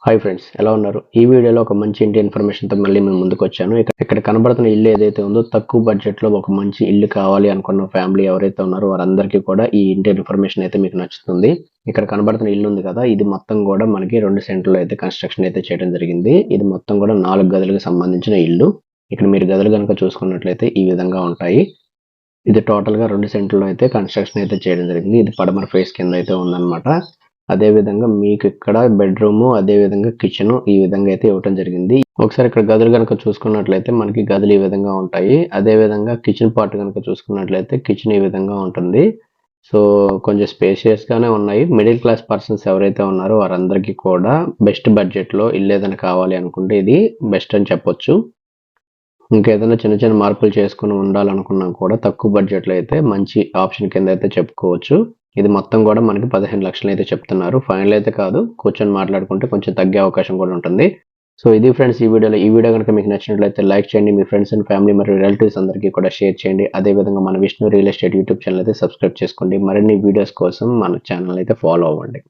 Hi friends, ఎలా ఉన్నారు? ఈ వీడియోలో ఒక మంచి ఇంటి ఇన్ఫర్మేషన్తో మళ్ళీ మేము ముందుకు వచ్చాను. ఇక్కడ కనబడుతున్న ఇల్లు ఏదైతే ఉందో తక్కువ బడ్జెట్లో ఒక మంచి ఇల్లు కావాలి అనుకున్న ఫ్యామిలీ ఎవరైతే ఉన్నారో వారందరికీ కూడా ఈ ఇంటి ఇన్ఫర్మేషన్ అయితే మీకు నచ్చుతుంది. ఇక్కడ కనబడుతున్న ఇల్లు ఉంది కదా, ఇది మొత్తం కూడా మనకి 2 సెంట్లలో అయితే కన్స్ట్రక్షన్ అయితే చేయడం జరిగింది. ఇది మొత్తం కూడా 4 గదులకు సంబంధించిన ఇల్లు. ఇక్కడ మీరు గదులు కనుక చూసుకున్నట్లయితే ఈ విధంగా ఉంటాయి. ఇది టోటల్గా 2 సెంట్లలో అయితే కన్స్ట్రక్షన్ అయితే చేయడం జరిగింది. ఇది పడమర ఫేస్ కింద అయితే ఉందన్నమాట. అదే విధంగా మీకు ఇక్కడ బెడ్రూమ్, అదే విధంగా కిచెన్ ఈ విధంగా అయితే ఇవ్వడం జరిగింది. ఒకసారి ఇక్కడ గదులు కనుక చూసుకున్నట్లయితే మనకి గదులు ఈ విధంగా ఉంటాయి. అదే విధంగా కిచెన్ పార్ట్ కనుక చూసుకున్నట్లయితే కిచెన్ ఈ విధంగా ఉంటుంది. సో కొంచెం స్పేషియస్ గానే ఉన్నాయి. మిడిల్ క్లాస్ పర్సన్స్ ఎవరైతే ఉన్నారో వారందరికీ కూడా బెస్ట్ బడ్జెట్ లో ఇల్లు ఏదైనా కావాలి అనుకుంటే ఇది బెస్ట్ అని చెప్పొచ్చు. ఇంకేదైనా చిన్న చిన్న మార్పులు చేసుకుని ఉండాలనుకున్నా కూడా తక్కువ బడ్జెట్లో అయితే మంచి ఆప్షన్ కింద అయితే చెప్పుకోవచ్చు. ఇది మొత్తం కూడా మనకి 15 లక్షలు అయితే చెప్తున్నారు. ఫైనల్ అయితే కాదు, కూర్చొని మాట్లాడుకుంటే కొంచెం తగ్గే అవకాశం కూడా ఉంటుంది. సో ఇది ఫ్రెండ్స్ ఈ వీడియోలో. ఈ వీడియో కనుక మీకు నచ్చినట్లయితే లైక్ చేయండి, మీ ఫ్రెండ్స్ అండ్ ఫ్యామిలీ మరియు రిలేటివ్స్ అందరికీ కూడా షేర్ చేయండి. అదేవిధంగా మన Vishnu real estate YouTube channel అయితే సబ్స్క్రైబ్ చేసుకోండి. మరిన్ని వీడియోస్ కోసం మన ఛానల్ అయితే ఫాలో అవ్వండి.